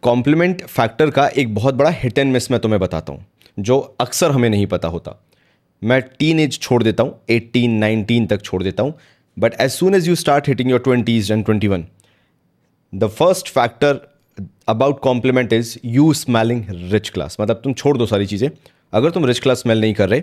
Complement factor का एक बहुत बड़ा हिट एंड मिस मैं तुम्हें बताता हूँ, जो अक्सर हमें नहीं पता होता। मैं टीन एज छोड़ देता हूँ, 18-19 तक छोड़ देता हूँ, but as soon as you start hitting your 20s and 21, the first factor about compliment is you smelling rich class. मतलब तुम छोड़ दो सारी चीज़ें, अगर तुम रिच क्लास स्मेल नहीं कर रहे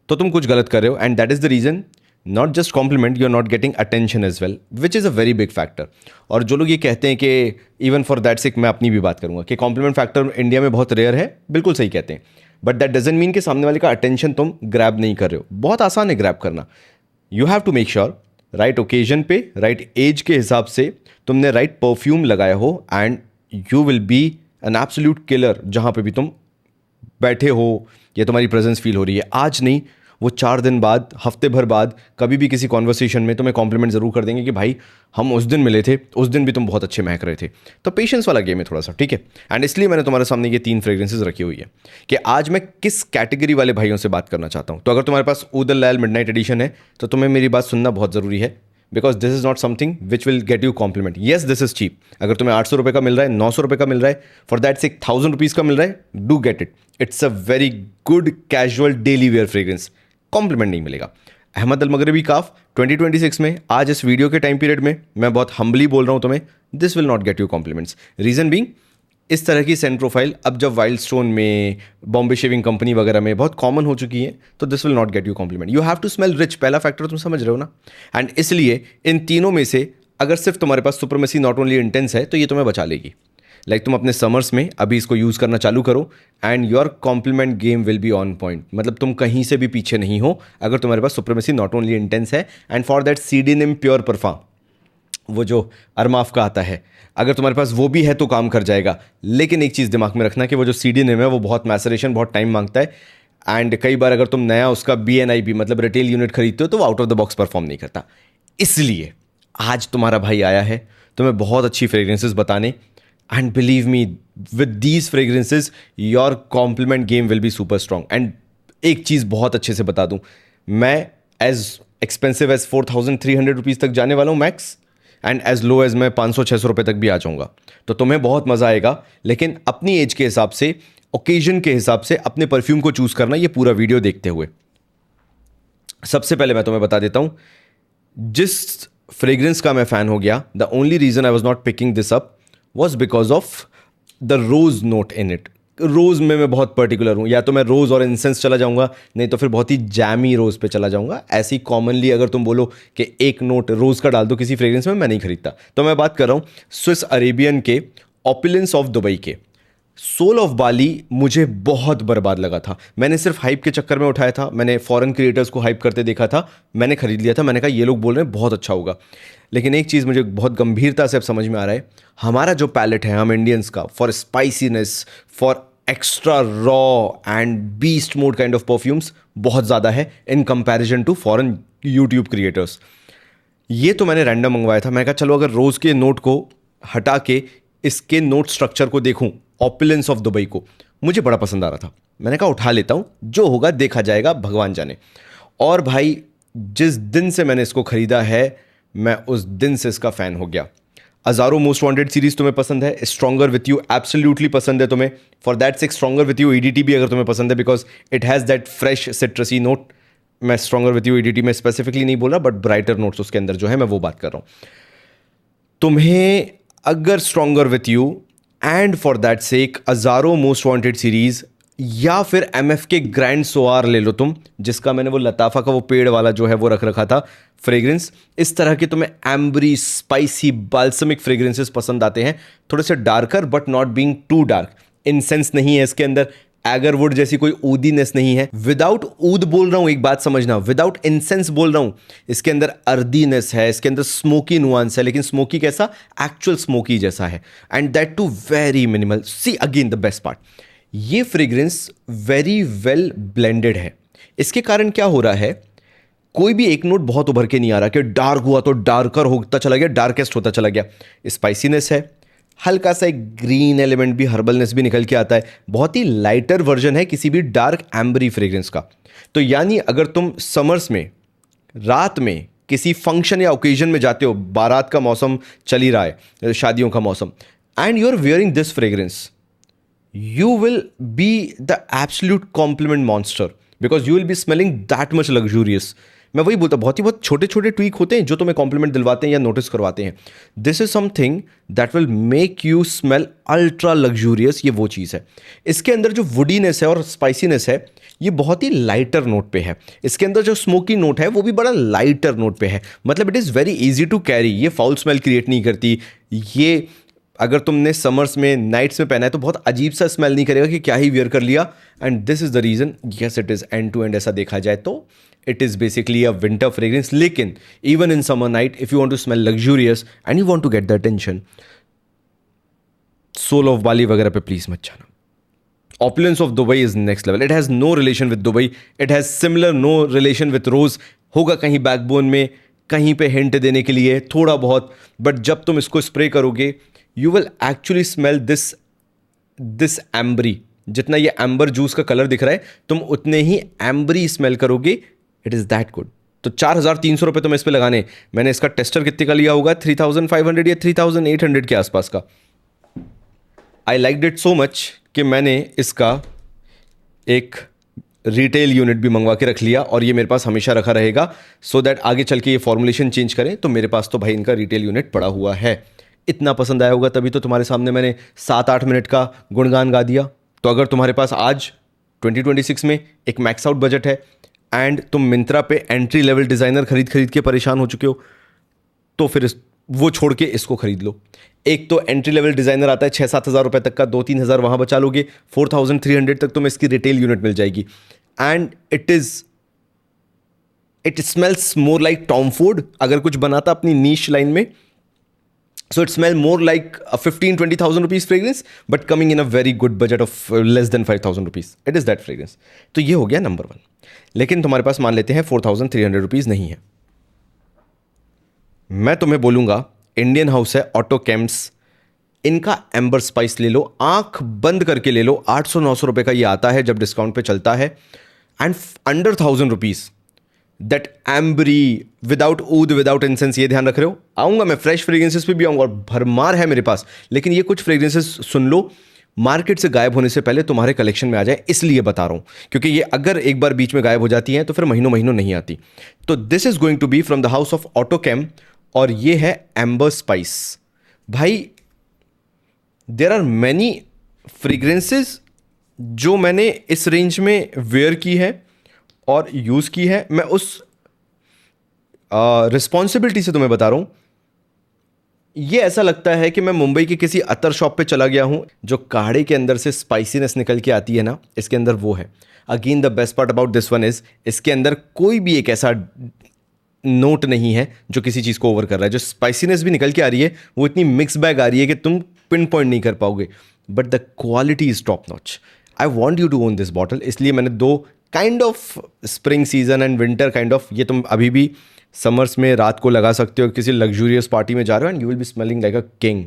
तो तुम कुछ गलत कर रहे हो, and that is the reason not just compliment, you are not getting attention as well, which is a very big factor. और जो लोग ये कहते हैं कि इवन फॉर दैट सिक, मैं अपनी भी बात करूंगा कि कॉम्प्लीमेंट फैक्टर इंडिया में बहुत रेयर है, बिल्कुल सही कहते हैं, बट दैट डजंट मीन कि सामने वाले का अटेंशन तुम ग्रैब नहीं कर रहे हो। बहुत आसान है ग्रैब करना। You have to make sure right occasion पे, राइट एज के हिसाब से तुमने राइट परफ्यूम लगाया हो, and you will be an absolute killer जहाँ पे भी तुम बैठे हो या तुम्हारी प्रेजेंस फील हो रही है। आज नहीं, वो 4 दिन बाद, हफ्ते भर बाद, कभी भी किसी कॉन्वर्सेशन में तुम्हें कॉम्प्लीमेंट जरूर कर देंगे कि भाई हम उस दिन मिले थे, उस दिन भी तुम बहुत अच्छे महक रहे थे। तो पेशेंस वाला गेम है थोड़ा सा, ठीक है। एंड इसलिए मैंने तुम्हारे सामने ये 3 फ्रेग्रेंसेज रखी हुई है कि आज मैं किस कैटेगरी वाले भाइयों से बात करना चाहता हूँ। तो अगर तुम्हारे पास ऊद लाल मिडनाइट एडिशन है तो तुम्हें मेरी बात सुनना बहुत ज़रूरी है, because this is not something which will get you compliment. Yes, this is cheap. अगर तुम्हें 800 रुपये का मिल रहा है, 900 रुपये का मिल रहा है, फॉर दैट से 1000 रुपीज़ का मिल रहा है, do get it. It's a very good casual daily wear fragrance, compliment नहीं मिलेगा। अहमद अल मगरबी काफ 2026 में, आज इस वीडियो के टाइम पीरियड में मैं बहुत हम्बली बोल रहा हूं तुम्हें, this will not get you compliments. Reason being, इस तरह की सेंट प्रोफाइल अब जब वाइल्ड स्टोन में, बॉम्बे शेविंग कंपनी वगैरह में बहुत कॉमन हो चुकी है, तो this will not get you compliment. You have to smell rich, पहला फैक्टर तुम समझ रहे हो ना। एंड इसलिए इन तीनों में से अगर सिर्फ तुम्हारे पास सुपरमेसी नॉट ओनली इंटेंस है तो ये तुम्हें बचा लेगी। लाइक तुम अपने समर्स में अभी इसको यूज़ करना चालू करो, and your compliment game will be on point. मतलब तुम कहीं से भी पीछे नहीं हो अगर तुम्हारे पास सुपरमेसी नॉट ओनली इंटेंस है। एंड फॉर दैट सीडीनिम प्योर परफा, वो जो अरमाफ का आता है, अगर तुम्हारे पास वो भी है तो काम कर जाएगा। लेकिन एक चीज़ दिमाग में रखना कि वो जो सीडीनिम है वो बहुत मैसरेशन, बहुत टाइम मांगता है, एंड कई बार अगर तुम नया उसका BNIB मतलब रिटेल यूनिट खरीदते हो तो वो out of the box perform नहीं करता। इसलिए आज तुम्हारा भाई आया है तुम्हें बहुत अच्छी फ्रेग्रेंसेस बताने, and believe me, with these fragrances your compliment game will be super strong. And एक चीज़ बहुत अच्छे से बता दूं, मैं एज एक्सपेंसिव एज 4300 रुपीज़ तक जाने वाला हूँ max, and as low as मैं 500-600 रुपये तक भी आ जाऊँगा। तो तुम्हें बहुत मज़ा आएगा, लेकिन अपनी एज के हिसाब से, ओकेजन के हिसाब से अपने परफ्यूम को चूज़ करना, ये पूरा वीडियो देखते हुए। सबसे पहले मैं तुम्हें बता देता हूँ, जिस फ्रेग्रेंस का मैं फ़ैन हो गया, the only reason I was not picking this up was because of the rose note in it. Rose में मैं बहुत पर्टिकुलर हूँ, या तो मैं रोज़ और इंसेंस चला जाऊँगा, नहीं तो फिर बहुत ही जैमी रोज़ पे चला जाऊँगा। ऐसी कॉमनली अगर तुम बोलो कि एक नोट रोज़ का डाल दो किसी फ्रेग्रेंस में, मैं नहीं खरीदता। तो मैं बात कर रहा हूँ स्विस अरेबियन के ऑपुलेंस ऑफ दुबई के। सोल ऑफ बाली मुझे बहुत बर्बाद लगा था, मैंने सिर्फ हाइप के चक्कर में उठाया था, मैंने फॉरेन क्रिएटर्स को हाइप करते देखा था, मैंने खरीद लिया था, मैंने कहा ये लोग बोल रहे हैं बहुत अच्छा होगा। लेकिन एक चीज़ मुझे बहुत गंभीरता से अब समझ में आ रहा है, हमारा जो पैलेट है हम इंडियंस का, for spiciness, for extra raw and beast mode kind of perfumes बहुत ज़्यादा है in comparison to foreign YouTube creators. ये तो मैंने रैंडम मंगवाया था, मैंने कहा चलो अगर रोज़ के नोट को हटा के इसके नोट स्ट्रक्चर को देखूं, ऑपुलेंस ऑफ दुबई को, मुझे बड़ा पसंद आ रहा था। मैंने कहा उठा लेता हूं, जो होगा देखा जाएगा, भगवान जाने। और भाई जिस दिन से मैंने इसको खरीदा है, मैं उस दिन से इसका फ़ैन हो गया। अज़ारो मोस्ट वांटेड सीरीज तुम्हें पसंद है, स्ट्रॉन्गर विथ यू एब्सोल्युटली पसंद है तुम्हें, for that six stronger with you EDT भी अगर तुम्हें पसंद है, because it has that fresh सिट्रसी note. मैं स्ट्रॉन्गर विथ यू EDT में स्पेसिफिकली नहीं बोल रहा, बट ब्राइटर नोट्स उसके अंदर जो है मैं वो बात कर रहा हूँ। तुम्हें अगर stronger with you and for that sake Azzaro most wanted series, या फिर MF के ग्रैंड सोआर ले लो तुम, जिसका मैंने वो लताफा का वो पेड़ वाला जो है वो रख रखा था फ्रेग्रेंस, इस तरह के तुम्हें एम्बरी स्पाइसी बाल्समिक फ्रेग्रेंसेस पसंद आते हैं, थोड़े से darker but not being too dark, incense नहीं है इसके अंदर, एगरवुड जैसी कोई ऊदीनेस नहीं है, विदाउट ऊद बोल रहा हूं, एक बात समझना, विदाउट इंसेंस बोल रहा हूं, इसके अंदर अर्दीनेस है, इसके अंदर स्मोकी नुआंस है, लेकिन स्मोकी कैसा, एक्चुअल स्मोकी जैसा है, and that too very minimal. See again the best part, ये फ्रेग्रेंस वेरी वेल ब्लेंडेड है। इसके कारण क्या हो रहा है, कोई भी एक नोट बहुत उभर के नहीं आ रहा कि डार्क हुआ तो डार्कर होता चला गया, डार्केस्ट होता चला गया। स्पाइसीनेस है, हल्का सा एक ग्रीन एलिमेंट भी, हर्बलनेस भी निकल के आता है, बहुत ही लाइटर वर्जन है किसी भी डार्क एम्बरी फ्रेग्रेंस का। तो यानी अगर तुम समर्स में रात में किसी फंक्शन या ओकेजन में जाते हो, बारात का मौसम चल ही रहा है, शादियों का मौसम, and you're wearing this fragrance, you will be the absolute compliment monster because you will be smelling that much luxurious. मैं वही बोलता, बहुत ही बहुत छोटे छोटे ट्वीक होते हैं जो तुम्हें कॉम्प्लीमेंट दिलवाते हैं या नोटिस करवाते हैं. This is something that will make you smell ultra luxurious. ये वो चीज़ है. इसके अंदर जो वुडीनेस है और स्पाइसीनेस है ये बहुत ही लाइटर नोट पे है. इसके अंदर जो स्मोकी नोट है वो भी बड़ा लाइटर नोट पे है. मतलब it is very easy to carry. ये फाउल स्मेल क्रिएट नहीं करती. ये अगर तुमने समर्स में नाइट्स में पहना है तो बहुत अजीब सा स्मेल नहीं करेगा कि क्या ही वियर कर लिया. And this is the reason. Yes, it is end to end. ऐसा देखा जाए तो it is basically a winter fragrance. लेकिन even in summer night, if you want to smell luxurious and you want to get the attention, Soul of Bali वगैरह पे please मत जाना. Opulence of Dubai is next level. It has no relation with Dubai. It has similar no relation with Rose. होगा कहीं backbone में, कहीं पे hint देने के लिए थोड़ा बहुत. बट जब तुम इसको स्प्रे करोगे you will actually smell this ambery. जितना ये एम्बर जूस का कलर दिख रहा है तुम उतने ही एम्बरी स्मेल करोगे. It is that good. तो 4,300 रुपये तुम्हें इस पर लगाने. मैंने इसका टेस्टर कितने का लिया होगा? 3,500 या 3,800 के आसपास का. I liked it so much कि मैंने इसका एक रिटेल यूनिट भी मंगवा के रख लिया और ये मेरे पास हमेशा रखा रहेगा सो दैट आगे चल के ये फॉर्मुलेशन चेंज करें तो मेरे पास तो भाई इनका रिटेल यूनिट पड़ा हुआ है. इतना पसंद आया होगा तभी तो तुम्हारे सामने मैंने 7-8 मिनट का गुणगान गा दिया. तो अगर तुम्हारे पास आज 2026 में एक मैक्स आउट बजट है एंड तुम मिंत्रा पे एंट्री लेवल डिज़ाइनर खरीद के परेशान हो चुके हो तो फिर वो छोड़ के इसको खरीद लो. एक तो एंट्री लेवल डिज़ाइनर आता है 6-7 हज़ार रुपये तक का. 2-3 हज़ार वहाँ बचा लोगे. 4,300 तक तुम्हें इसकी रिटेल यूनिट मिल जाएगी. And it smells more like Tom Ford अगर कुछ बनाता अपनी नीश लाइन में. So it smells more like a 15,000-20,000 rupees fragrance, but coming in a very good budget of less than 5,000 rupees. It is that fragrance. तो ये हो गया number 1. लेकिन तुम्हारे पास मान लेते हैं 4,300 रुपीज़ नहीं है. मैं तुम्हें बोलूँगा इंडियन हाउस है ऑटो कैम्प्स. इनका एम्बर स्पाइस ले लो. आंख बंद करके ले लो. 800-900 रुपये का ये आता है जब डिस्काउंट पे चलता है. And under 1,000 rupees that ambery without oud without incense. ये ध्यान रख रहे हो. आऊँगा मैं फ्रेश फ्रेग्रेंसेस पे भी आऊँगा और भरमार है मेरे पास. लेकिन ये कुछ फ्रेग्रेंसेस सुन लो मार्केट से गायब होने से पहले तुम्हारे कलेक्शन में आ जाए इसलिए बता रहा हूँ क्योंकि ये अगर एक बार बीच में गायब हो जाती हैं तो फिर महीनों महीनों नहीं आती. तो this is going to be from the house of Autocam और ये है एम्बर स्पाइस. भाई देर आर मैनी फ्रेग्रेंसेस जो मैंने इस रेंज में वेयर की है और यूज़ की है. मैं उस रिस्पॉन्सिबिलिटी से तुम्हें बता रहा हूँ. ये ऐसा लगता है कि मैं मुंबई के किसी अतर शॉप पे चला गया हूँ. जो काढ़े के अंदर से स्पाइसीनेस निकल के आती है ना इसके अंदर वो है. Again the best part about this one is इसके अंदर कोई भी एक ऐसा नोट नहीं है जो किसी चीज़ को ओवर कर रहा है. जो स्पाइसीनेस भी निकल के आ रही है वो इतनी मिक्स बैग आ रही है कि तुम पिन पॉइंट नहीं कर पाओगे. But the quality is top notch. I want you to own this bottle. इसलिए मैंने 2 kind of spring season and winter kind of. ये तुम अभी भी समर्स में रात को लगा सकते हो. किसी लग्जूरियस पार्टी में जा रहे हो and you will be smelling like a king.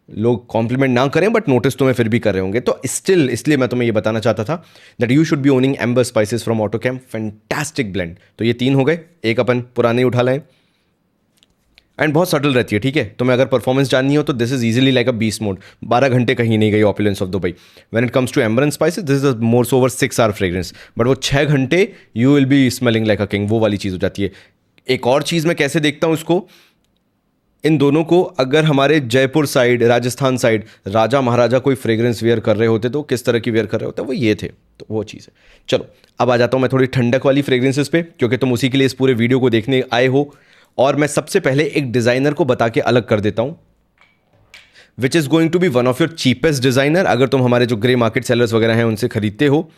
लोग कॉम्प्लीमेंट ना करें बट नोटिस तुम्हें फिर भी कर रहे होंगे. तो स्टिल इसलिए मैं तुम्हें ये बताना चाहता था that you should be owning amber spices from Autocam. Fantastic blend. तो ये 3 हो गए. एक अपन पुराने उठा लाएं एंड बहुत सटल रहती है. ठीक है. तुम्हें अगर परफॉर्मेंस जाननी हो तो this is easily like a beast mode. 12 घंटे कहीं नहीं गई opulence of Dubai. When it comes to amber and spices this is more over 6 hour fragrance. But वो 6 घंटे you will be smelling like a king. वो वाली चीज़ हो जाती है. एक और चीज़ मैं कैसे देखता हूँ इसको, इन दोनों को अगर हमारे जयपुर साइड राजस्थान साइड राजा महाराजा कोई फ्रेग्रेंस वेयर कर रहे होते तो किस तरह की वेयर कर रहे होते वो ये थे. तो वो चीज़ है. चलो अब आ जाता हूँ मैं थोड़ी ठंडक वाली फ्रेग्रेंसेस पे क्योंकि तुम उसी के लिए इस पूरे वीडियो को देखने आए हो. और मैं सबसे पहले एक डिज़ाइनर को बता के अलग कर देता हूँ which is going to be one of your cheapest designer अगर तुम हमारे जो ग्रे मार्केट सेलर्स वगैरह हैं उनसे खरीदते हो.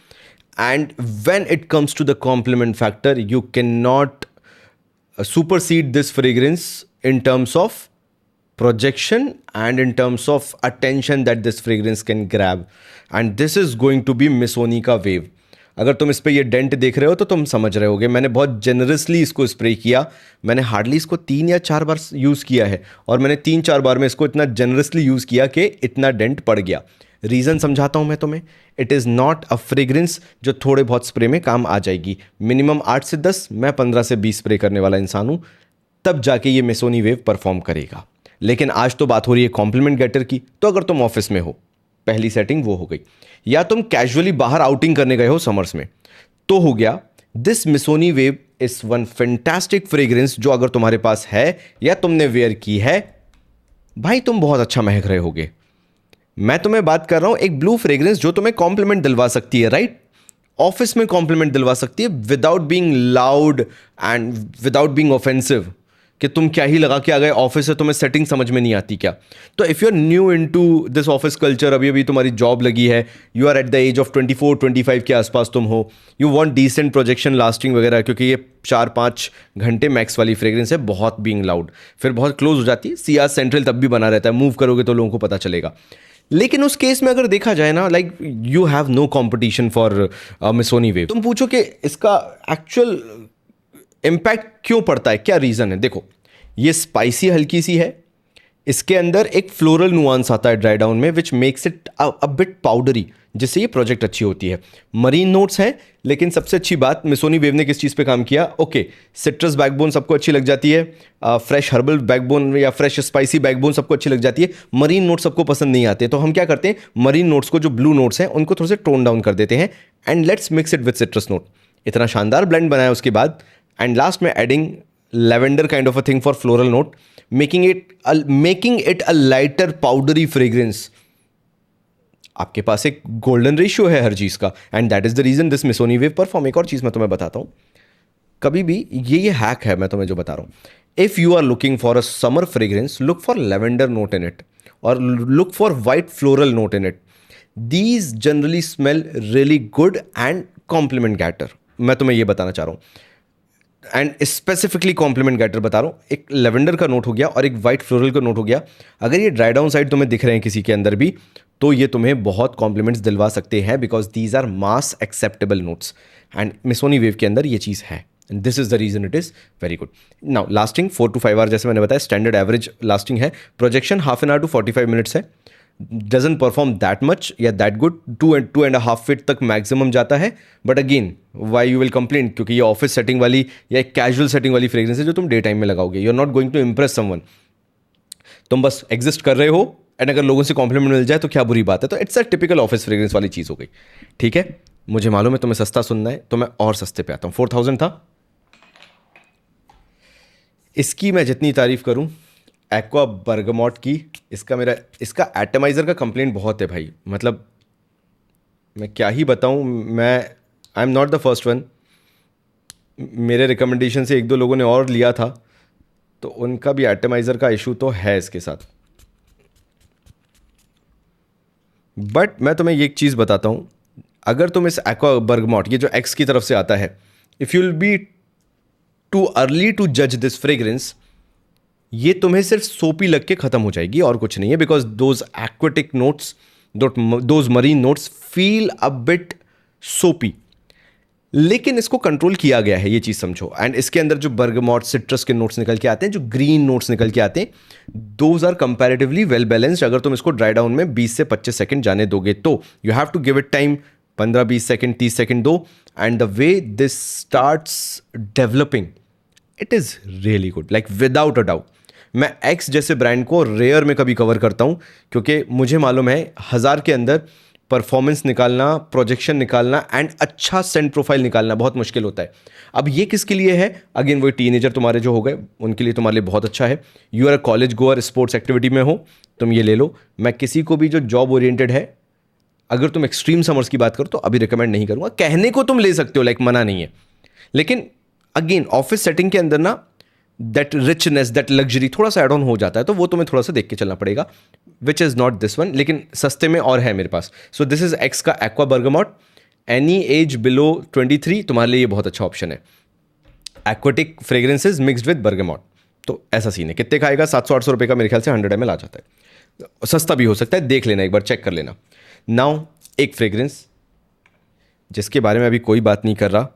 And when it comes to the compliment factor you can not supersede this fragrance in terms of projection and in terms of attention that this fragrance can grab. And this is going to be Missoni Wave. अगर तुम इस पर ये dent देख रहे हो तो तुम समझ रहे होगे. मैंने बहुत जेनरसली इसको स्प्रे किया. मैंने हार्डली इसको 3 या 4 बार यूज़ किया है और मैंने 3-4 बार में इसको इतना जेनरसली यूज़ किया कि इतना डेंट पड़ गया. रीज़न समझाता हूँ मैं तुम्हें. It is not a fragrance जो थोड़े बहुत स्प्रे में काम आ जाएगी. मिनिमम 8 से 10, मैं 15 से 20 स्प्रे करने वाला इंसान हूँ. तब जाके ये मिसोनी वेव परफॉर्म करेगा. लेकिन आज तो बात हो रही है कॉम्प्लीमेंट गेटर की। तो अगर तुम ऑफिस में हो, पहली सेटिंग वो हो गई, या तुम कैजुअली बाहर आउटिंग करने गए हो समर्स में, तो हो गया this Missoni wave is one fantastic fragrance, जो अगर तुम्हारे पास है या तुमने वेयर की है, भाई तुम बहुत अच्छा महक रहे होगे। मैं तुम्हें बात कर रहा हूं एक ब्लू फ्रेग्रेंस जो तुम्हें कॉम्प्लीमेंट दिलवा सकती है, राइट? ऑफिस में कॉम्प्लीमेंट दिलवा सकती है without being loud and without being offensive, कि तुम क्या ही लगा के आ गए ऑफिस से, तुम्हें सेटिंग समझ में नहीं आती क्या? तो if you are new into this office culture, अभी अभी तुम्हारी जॉब लगी है, you are at the age of 24-25 के आसपास तुम हो, you want decent projection lasting वगैरह, क्योंकि ये 4-5 घंटे मैक्स वाली फ्रेग्रेंस है, बहुत बीइंग लाउड, फिर बहुत क्लोज हो जाती है। सियाज सेंट्रल तब भी बना रहता है, मूव करोगे तो लोगों को पता चलेगा। लेकिन उस केस में अगर देखा जाए ना, like you have no competition for Missoni Wave. तुम पूछो कि इसका एक्चुअल इम्पैक्ट क्यों पड़ता है, क्या रीज़न है? देखो, ये स्पाइसी हल्की सी है, इसके अंदर एक फ्लोरल नुआंस आता है ड्राई डाउन में, which makes it a bit powdery, जिससे ये प्रोजेक्ट अच्छी होती है। मरीन नोट्स हैं, लेकिन सबसे अच्छी बात मिसोनी वेव ने किस चीज़ पे काम किया? ओके, सिट्रस बैकबोन सबको अच्छी लग जाती है, फ्रेश हर्बल बैकबोन या फ्रेश स्पाइसी बैकबोन सबको अच्छी लग जाती है, मरीन नोट्स सबको पसंद नहीं आते। तो हम क्या करते हैं, मरीन नोट्स को, जो ब्लू नोट्स हैं, उनको थोड़े से टोन डाउन कर देते हैं, and let's mix it with citrus note. इतना शानदार ब्लेंड बनाया उसके बाद, एंड लास्ट में adding lavender kind of a thing for floral note, making it a lighter powdery fragrance। आपके पास एक गोल्डन रेशियो है हर चीज का, and that is the reason this Missoni Wave perform. एक और चीज मैं तुम्हें बताता हूं, कभी भी ये हैक है मैं तुम्हें जो बता रहा हूं, if you are looking for a summer fragrance, look for lavender note in it और look for white floral note in it. These generally smell really good and compliment getter. मैं तुम्हें ये बताना चाह रहा हूं, एंड स्पेसिफिकली कॉम्प्लीमेंट गेटर बता रहा हूँ। एक लेवेंडर का नोट हो गया और एक वाइट फ्लोरल का नोट हो गया। अगर ये ड्राई डाउन साइड तुम्हें दिख रहे हैं किसी के अंदर भी, तो ये तुम्हें बहुत कॉम्प्लीमेंट्स दिलवा सकते हैं, because these are mass acceptable notes, and Missoni Wave के अंदर ये चीज़ है, and this is the reason it is very good. Now lasting 4 to 5 hour, जैसे मैंने बताया स्टैंडर्ड एवरेज लास्टिंग है। Projection half an hour to 45 minutes है। डजन परफॉर्म दैट मच या दैट गुड, 2.5 फीट तक मैक्सिमम जाता है। But again why you will complain, क्योंकि ये ऑफिस सेटिंग वाली या एक कैजुअल सेटिंग वाली फ्रेग्रेंस है जो तुम डे टाइम में लगाओगे। You are not going to impress someone, तुम बस एग्जिस्ट कर रहे हो, एंड अगर लोगों से कॉम्प्लीमेंट मिल जाए तो क्या बुरी बात है। तो it's a typical office fragrance वाली चीज़ हो गई, ठीक है। मुझे मालूम है तुम्हें सस्ता सुनना है, तो मैं और सस्ते पे आता हूँ। 4000 था इसकी। मैं जितनी तारीफ करूँ एक्वा बर्गमॉट की, इसका एटमाइज़र का कंप्लेंट बहुत है भाई। मतलब मैं क्या ही बताऊँ, I am not the first one. मेरे रिकमेंडेशन से 1-2 लोगों ने और लिया था, तो उनका भी एटमाइज़र का इशू तो है इसके साथ। बट मैं तुम्हें ये एक चीज़ बताता हूँ, अगर तुम इस एक्वा बर्गमॉट, ये जो एक्स की तरफ से आता है, if you will be too early to जज दिस फ्रेग्रेंस, ये तुम्हें सिर्फ सोपी लग के खत्म हो जाएगी और कुछ नहीं है, because those aquatic notes, those marine notes feel a bit सोपी। लेकिन इसको कंट्रोल किया गया है, ये चीज़ समझो। एंड इसके अंदर जो बर्गमॉट सिट्रस के नोट्स निकल के आते हैं, जो ग्रीन नोट्स निकल के आते हैं, those are comparatively well balanced. अगर तुम इसको ड्राई डाउन में 20 से 25 सेकंड जाने दोगे, तो you have to give it time, 15-20 second, 30 second दो, and the way this starts developing, it is really good, like without a doubt. मैं एक्स जैसे ब्रांड को रेयर में कभी कवर करता हूँ, क्योंकि मुझे मालूम है 1000 के अंदर परफॉर्मेंस निकालना, प्रोजेक्शन निकालना एंड अच्छा सेंट प्रोफाइल निकालना बहुत मुश्किल होता है। अब ये किसके लिए है? अगेन वही टीनेजर तुम्हारे जो हो गए, उनके लिए तुम्हारे लिए बहुत अच्छा है। You are a college goer, sports activity में हो, तुम ये ले लो। मैं किसी को भी जो जॉब ओरिएंटेड है, अगर तुम एक्सट्रीम समर्स की बात करो तो अभी रिकमेंड नहीं करूँगा। कहने को तुम ले सकते हो, लाइक मना नहीं है, लेकिन अगेन ऑफिस सेटिंग के अंदर ना दैट रिचनेस, दैट लग्जरी थोड़ा सा एड ऑन हो जाता है, तो वो तुम्हें थोड़ा सा देख के चलना पड़ेगा, which is not this one. लेकिन सस्ते में और है मेरे पास। सो दिस इज एक्स का aqua bergamot. Any as below 23 तुम्हारे लिए ये बहुत अच्छा ऑप्शन है। Aquatic fragrances mixed with bergamot, तो ऐसा सीन है। कितने का आएगा? 700-800 रुपये का मेरे ख्याल से 100 ml आ जाता है। सस्ता भी हो सकता है, देख लेना एक बार, चेक कर लेना। नाउ एक फ्रेग्रेंस जिसके बारे में अभी कोई बात नहीं कर रहा,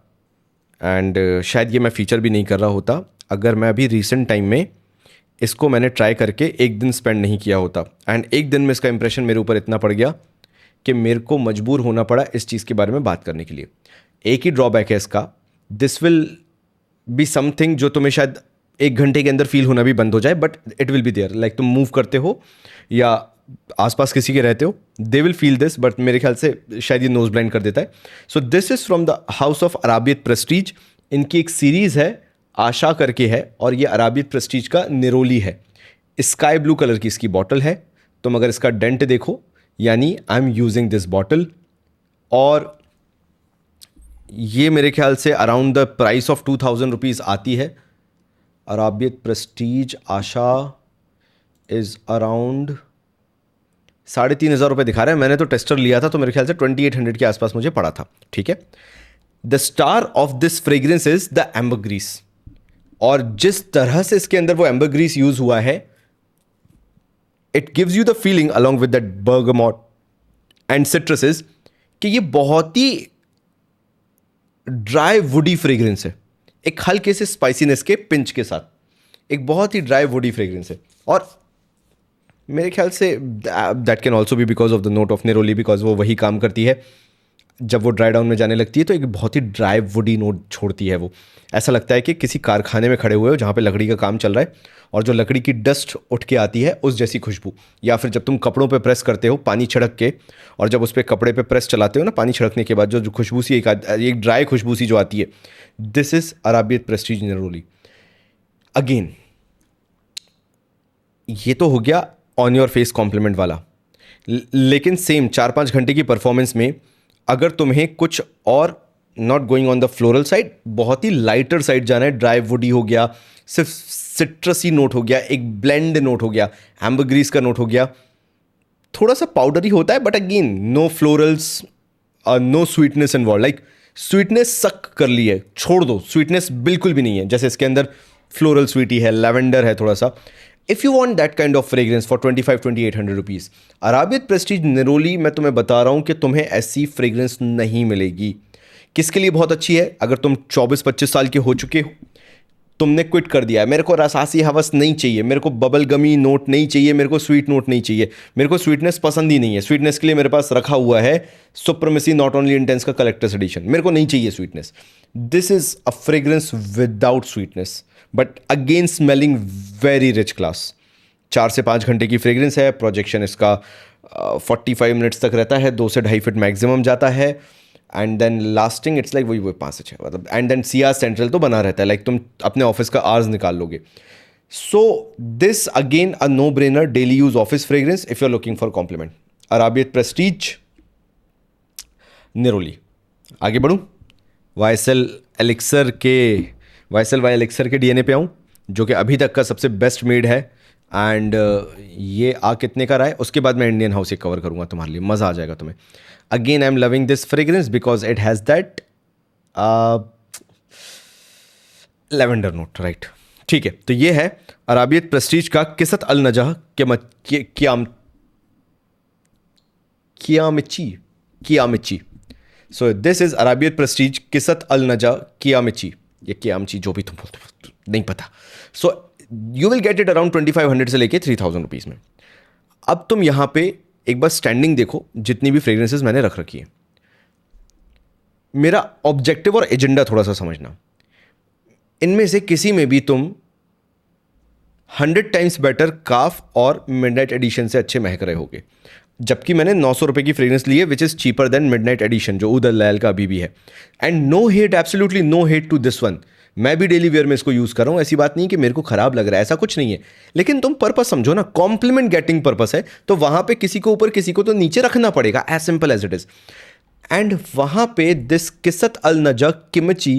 एंड शायद ये मैं फीचर भी नहीं कर रहा होता अगर मैं अभी रिसेंट टाइम में इसको मैंने ट्राई करके एक दिन स्पेंड नहीं किया होता। एंड एक दिन में इसका इंप्रेशन मेरे ऊपर इतना पड़ गया कि मेरे को मजबूर होना पड़ा इस चीज़ के बारे में बात करने के लिए। एक ही ड्रॉबैक है इसका, दिस विल बी समथिंग जो तुम्हें शायद 1 घंटे के अंदर फील होना भी बंद हो जाए, but it will be there. Like तुम मूव करते हो या आसपास किसी के रहते हो, they will feel this, but मेरे ख्याल से शायद ये नोज ब्लाइंड कर देता है। So this is from the house of Arabiyat Prestige. इनकी एक सीरीज है आशा करके है, और ये अराबियत प्रेस्टीज का निरोली है। स्काई ब्लू कलर की इसकी बॉटल है। तुम अगर इसका डेंट देखो, यानी I am using this bottle, और ये मेरे ख्याल से around the price of 2000 rupees आती है। अराबियत प्रेस्टीज आशा इज अराउंड 3500 रुपये दिखा रहा है। मैंने तो टेस्टर लिया था तो मेरे ख्याल से 2800 के आसपास मुझे पड़ा था। ठीक है। The star of this fragrance is the ambergris, और जिस तरह से इसके अंदर वो एम्बरग्रीस यूज हुआ है, it gives you the feeling along with that bergamot and citruses कि ये बहुत ही ड्राई वुडी फ्रेग्रेंस है, एक हल्के से स्पाइसीनेस के पिंच के साथ, एक बहुत ही ड्राई वुडी फ्रेग्रेंस है। और मेरे ख्याल say that can also be because of the note of neroli, because वो वही काम करती है। जब वो ड्राई डाउन में जाने लगती है तो एक बहुत ही ड्राई वुडी नोट छोड़ती है। वो ऐसा लगता है कि किसी कारखाने में खड़े हुए हो जहाँ पे लकड़ी का काम चल रहा है, और जो लकड़ी की डस्ट उठ के आती है उस जैसी खुशबू। या फिर जब तुम कपड़ों पे प्रेस करते हो पानी छिड़क के, और जब उस पर कपड़े पे प्रेस चलाते हो ना पानी छिड़कने के बाद, जो खुशबू सी एक ड्राई खुशबू सी जो आती है, this is Arabiyat Prestige Neroli. Again ये तो हो गया ऑन योर फेस कॉम्प्लीमेंट वाला, लेकिन सेम 4-5 घंटे की परफॉर्मेंस में अगर तुम्हें कुछ और, not going on the floral side, बहुत ही लाइटर साइड जाना है, ड्राई वुडी हो गया, सिर्फ सिट्रसी नोट हो गया, एक ब्लेंड नोट हो गया, एम्बरग्रीस का नोट हो गया, थोड़ा सा पाउडरी होता है, but again no florals, no sweetness involve. Like sweetness suck कर ली है, छोड़ दो, स्वीटनेस बिल्कुल भी नहीं है। जैसे इसके अंदर फ्लोरल स्वीटी है, लेवेंडर है थोड़ा सा। If you want that kind of fragrance for 25-2800 rupees, Arabiyat Prestige Neroli, मैं तुम्हें बता रहा हूँ कि तुम्हें ऐसी फ्रेग्रेंस नहीं मिलेगी। किसके लिए बहुत अच्छी है? अगर तुम 24-25 साल के हो चुके हो, तुमने क्विट कर दिया है, मेरे को रसासी हवस नहीं चाहिए, मेरे को बबल गमी नोट नहीं चाहिए, मेरे को स्वीट नोट नहीं चाहिए, मेरे को स्वीटनेस पसंद ही नहीं है। स्वीटनेस के लिए मेरे पास रखा हुआ है सुप्रीमेसी नॉट ओनली इंटेंस का कलेक्टर्स एडिशन, मेरे को नहीं चाहिए sweetness. This is a fragrance without sweetness, but again smelling very rich class. 4 से 5 घंटे की फ्रेग्रेंस है। प्रोजेक्शन इसका 45 मिनट्स तक रहता है, 2 से 2.5 फीट मैक्सिमम जाता है। And then lasting it's like वही 5 से 6, मतलब and then see are central तो बना रहता है, लाइक तुम अपने ऑफिस का आवर्स निकाल लोगे। So this again a no brainer daily use office fragrance if you are looking for compliment. Arabiyat Prestige Neroli. आगे बढ़ूँ, वाईएसएल वाई एलिक्सर के डीएनए पे आऊँ, जो कि अभी तक का सबसे बेस्ट मेड है। एंड ये कितने का रहा है, उसके बाद मैं इंडियन हाउस एक कवर करूँगा तुम्हारे लिए, मज़ा आ जाएगा तुम्हें। Again I am loving this fragrance because it has that lavender note, right. ठीक है, तो ये है अराबियत प्रेस्टीज का किसत al नजह कियामिची। So this is Arabiyat Prestige किसत al नजह कियामिची, ये कियामची जो भी तुम बोलते हो, नहीं पता। So you will get it around 2500 से लेके 3000 रुपीज़ में। अब तुम यहाँ पे एक बार स्टैंडिंग देखो, जितनी भी फ्रेग्रेंसेस मैंने रख रखी है। मेरा ऑब्जेक्टिव और एजेंडा थोड़ा सा समझना, इनमें से किसी में भी तुम 100 टाइम्स बेटर काफ और मिडनाइट एडिशन से अच्छे महक रहे होगे। जबकि मैंने 900 रुपये की फ्रेग्रेंस ली है, which is cheaper than Midnight Edition जो उदल लैल का अभी भी है। And no hate, absolutely no hate to this one. मैं भी डेली वेयर में इसको यूज़ कर रहा हूँ, ऐसी बात नहीं कि मेरे को खराब लग रहा है, ऐसा कुछ नहीं है। लेकिन तुम पर्पस समझो ना, कॉम्प्लीमेंट गेटिंग पर्पस है, तो वहाँ पे किसी को ऊपर किसी को तो नीचे रखना पड़ेगा, as simple as it is. And वहाँ पे this Qissat al Najah kimchi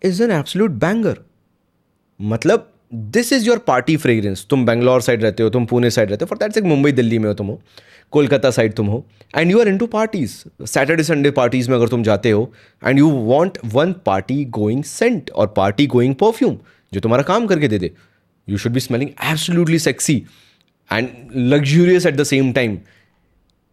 is an absolute banger. मतलब this is your party fragrance. तुम बेंगलोर साइड रहते हो, तुम पुणे साइड रहते हो, फॉर दैट्स एक मुंबई दिल्ली में हो तुम हो, कोलकाता साइड तुम हो, and you are into parties, Saturday Sunday parties में अगर तुम जाते हो, and you want one party going scent और पार्टी गोइंग परफ्यूम जो तुम्हारा काम करके दे दे, you should be smelling absolutely sexy and luxurious at the same time.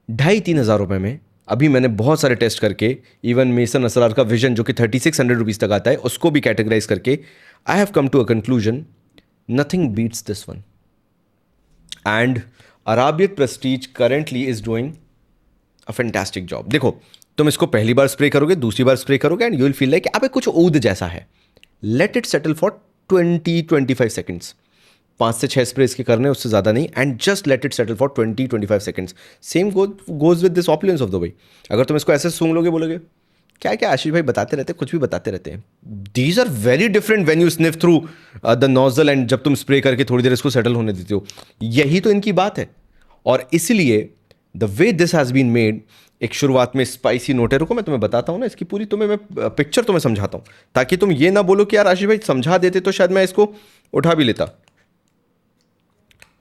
2,500-3 हज़ार रुपये में अभी मैंने बहुत सारे टेस्ट करके, इवन मेसन असरार का विजन जो कि 3600 रुपीज़ तक आता है, उसको भी कैटेगराइज करके, I have come to a conclusion, nothing beats this one. And Arabiyat Prestige currently is doing a fantastic job. देखो, तुम इसको पहली बार स्प्रे करोगे, दूसरी बार स्प्रे करोगे, and you will feel like अबे कुछ ऊद जैसा है। Let it settle for 20-25 seconds, 5 से 6 स्प्रे इसके करने, उससे ज़्यादा नहीं, and just let it settle for 20-25 seconds. Same goes with this opulence of the way. अगर तुम इसको ऐसे सूंघ लोगे, बोलोगे क्या क्या आशीष भाई बताते रहते हैं, कुछ भी बताते रहते हैं. These are very different when you sniff through the nozzle and जब तुम स्प्रे करके थोड़ी देर इसको सेटल होने देते हो. यही तो इनकी बात है. और इसलिए the way this has been made, एक शुरुआत में स्पाइसी नोट है. रुको मैं तुम्हें बताता हूँ ना इसकी पूरी, तुम्हें मैं पिक्चर तुम्हें समझाता हूँ, ताकि तुम ये ना बोलो कि यार आशीष भाई समझा देते तो शायद मैं इसको उठा भी लेता.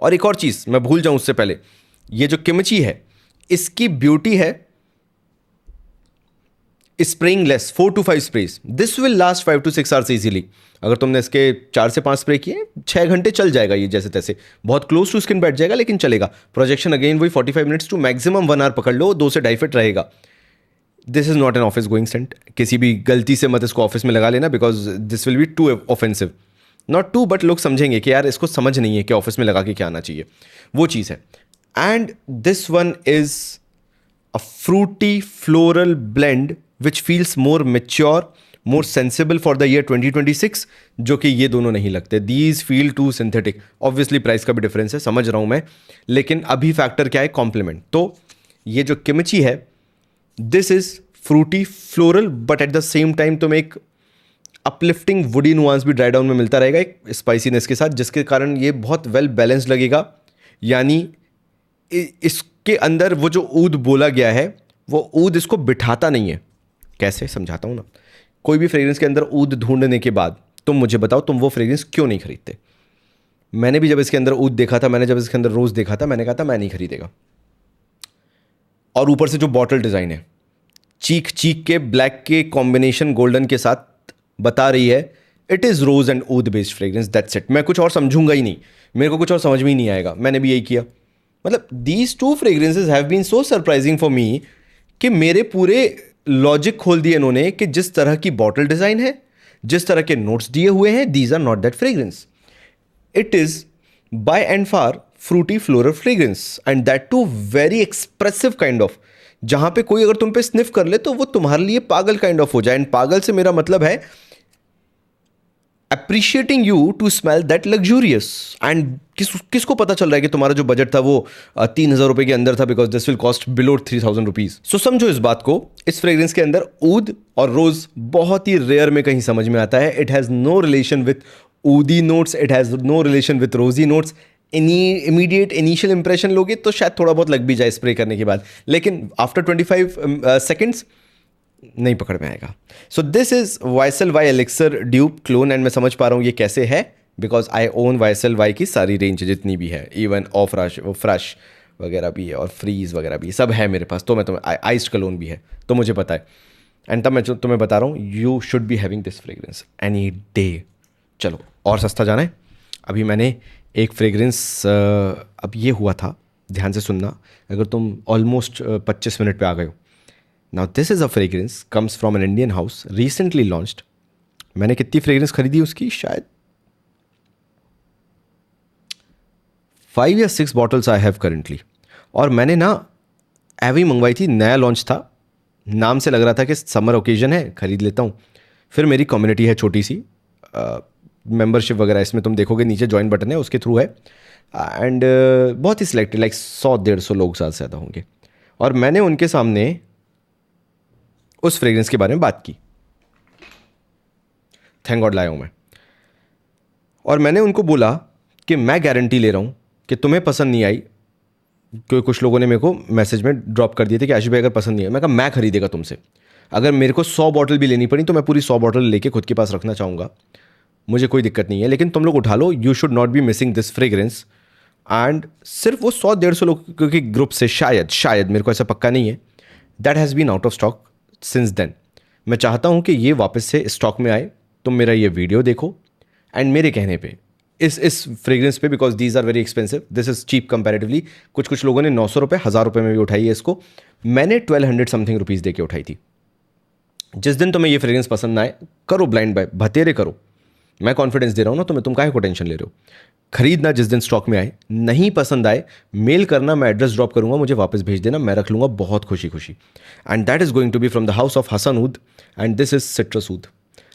और एक और चीज़ मैं भूल जाऊँ उससे पहले, ये जो किमची है इसकी ब्यूटी है spraying less, 4 to 5 sprays. This will last 5 to 6 hours easily. अगर तुमने इसके 4 से 5 स्प्रे किए, 6 घंटे चल जाएगा ये जैसे तैसे. बहुत क्लोज टू स्किन बैठ जाएगा लेकिन चलेगा. प्रोजेक्शन अगेन वही 45 मिनट्स टू मैक्सिमम 1 आवर पकड़ लो, 2 से 2.5 फीट रहेगा. This is not an office going scent. किसी भी गलती से मत इसको ऑफिस में लगा लेना, because this will be too offensive. Not too, but लोग समझेंगे कि यार इसको समझ नहीं है कि ऑफिस में लगा के क्या आना चाहिए. वो चीज़ है. And this one is a Frooti floral blend which feels more mature, more sensible for the year 2026, जो कि ये दोनों नहीं लगते. These feel too synthetic. Obviously price का भी डिफरेंस है, समझ रहा हूँ मैं, लेकिन अभी फैक्टर क्या है, कॉम्प्लीमेंट. तो ये जो किमची है, this is Frooti floral, but at the same time तुम्हें एक अपलिफ्टिंग वुडी नुआंस भी ड्राई डाउन में मिलता रहेगा, एक स्पाइसीनेस के साथ, जिसके कारण ये बहुत वेल बैलेंस लगेगा. यानी इसके अंदर वो जो ऊद बोला गया है, वो ऊद इसको बिठाता नहीं है. कैसे समझाता हूँ ना. कोई भी फ्रेग्रेंस के अंदर ऊद ढूंढने के बाद तुम मुझे बताओ तुम वो फ्रेग्रेंस क्यों नहीं खरीदते. मैंने भी जब इसके अंदर ऊद देखा था, मैंने जब इसके अंदर रोज देखा था, मैंने कहा था मैं नहीं खरीदेगा. और ऊपर से जो बॉटल डिजाइन है, चीक चीक के ब्लैक के कॉम्बिनेशन गोल्डन के साथ बता रही है it is rose and oud based fragrance, that's it. मैं कुछ और समझूंगा ही नहीं, मेरे को कुछ और समझ में ही नहीं आएगा. मैंने भी यही किया. मतलब these two fragrances have been so surprising for me कि मेरे पूरे लॉजिक खोल दिए इन्होंने कि जिस तरह की बॉटल डिजाइन है, जिस तरह के नोट्स दिए हुए हैं, these are not that fragrance. It is by and far fruity floral fragrance, and that too very expressive kind of, जहां पे कोई अगर तुम पे स्निफ कर ले तो वो तुम्हारे लिए पागल काइंड ऑफ हो जाए. एंड पागल से मेरा मतलब है appreciating you to smell that luxurious. And किसको पता चल रहा है कि तुम्हारा जो बजट था वो 3,000 रुपए के अंदर था, because this will cost below 3,000 rupees. So समझो इस बात को, इस फ्रेग्रेंस के अंदर ऊद और रोज बहुत ही रेयर में कहीं समझ में आता है. It has no relation with oudy notes, it has no relation with rosy notes. Immediate initial impression लोगे तो शायद थोड़ा बहुत लग भी जाए स्प्रे करने के बाद, लेकिन आफ्टर 25 सेकेंड्स नहीं पकड़ में आएगा. सो this is YSL-Y elixir dupe clone. And मैं समझ पा रहा हूँ ये कैसे है, बिकॉज आई ओन YSL-Y की सारी रेंज जितनी भी है, इवन ऑफ फ्रश वगैरह भी है और फ्रीज वगैरह भी सब है मेरे पास. तो मैं तुम्हें आइस्ड क्लोन भी है, तो मुझे पता है. एंड तब मैं तुम्हें बता रहा हूँ you should be having this fragrance any day. चलो और सस्ता जाना है. अभी मैंने एक फ्रेग्रेंस, अब ये हुआ था, ध्यान से सुनना, अगर तुम ऑलमोस्ट 25 मिनट पे आ गए हो. Now this is a fragrance comes from an Indian house recently launched. मैंने कितनी फ्रेग्रेंस खरीदी उसकी, शायद 5 या 6 बॉटल्स आई हैव करेंटली. और मैंने ना एवी मंगवाई थी, नया लॉन्च था, नाम से लग रहा था कि समर ओकेजन है, खरीद लेता हूँ. फिर मेरी कम्युनिटी है छोटी सी, मेंबरशिप वगैरह इसमें तुम देखोगे नीचे ज्वाइन बटन है, उसके थ्रू है. एंड बहुत ही सिलेक्टेड, लाइक 100-150 लोग ज़्यादा होंगे. और मैंने उनके सामने उस फ्रेग्रेंस के बारे में बात की. थैंक गॉड लाया हूँ मैं. और मैंने उनको बोला कि मैं गारंटी ले रहा हूँ कि तुम्हें पसंद नहीं आई, क्योंकि कुछ लोगों ने मेरे को मैसेज में ड्रॉप कर दिए थे कि आशीष भाई अगर पसंद नहीं है, मैं कहा मैं खरीदेगा तुमसे. अगर मेरे को 100 बॉटल भी लेनी पड़ी तो मैं पूरी 100 बॉटल लेके खुद के पास रखना चाहूँगा, मुझे कोई दिक्कत नहीं है. लेकिन तुम लोग उठा लो, you should not be missing this fragrance. And सिर्फ वो 100-150 लोग के ग्रुप से शायद मेरे को ऐसा पक्का नहीं है, that has been out of stock since then. मैं चाहता हूँ कि ये वापस से स्टॉक में आए. तुम मेरा ये वीडियो देखो एंड मेरे कहने पे इस फ्रेग्रेंस पे, because these are very expensive, this is cheap comparatively. कुछ लोगों ने 900 रुपये, 1000 रुपये में भी उठाई है इसको. मैंने 1200 समथिंग रुपीज़ दे के उठाई थी. जिस दिन तुम्हें ये फ्रेग्रेंस पसंद ना आए, करो ब्लाइंड बाय, भतेरे करो. मैं कॉन्फिडेंस दे रहा हूँ ना तुम काहे को टेंशन ले रहे हो. खरीदना जिस दिन स्टॉक में आए, नहीं पसंद आए मेल करना, मैं एड्रेस ड्रॉप करूंगा, मुझे वापस भेज देना, मैं रख लूंगा बहुत खुशी खुशी. And that is going to be from the house of Hasan Oud, and this is citrus oud.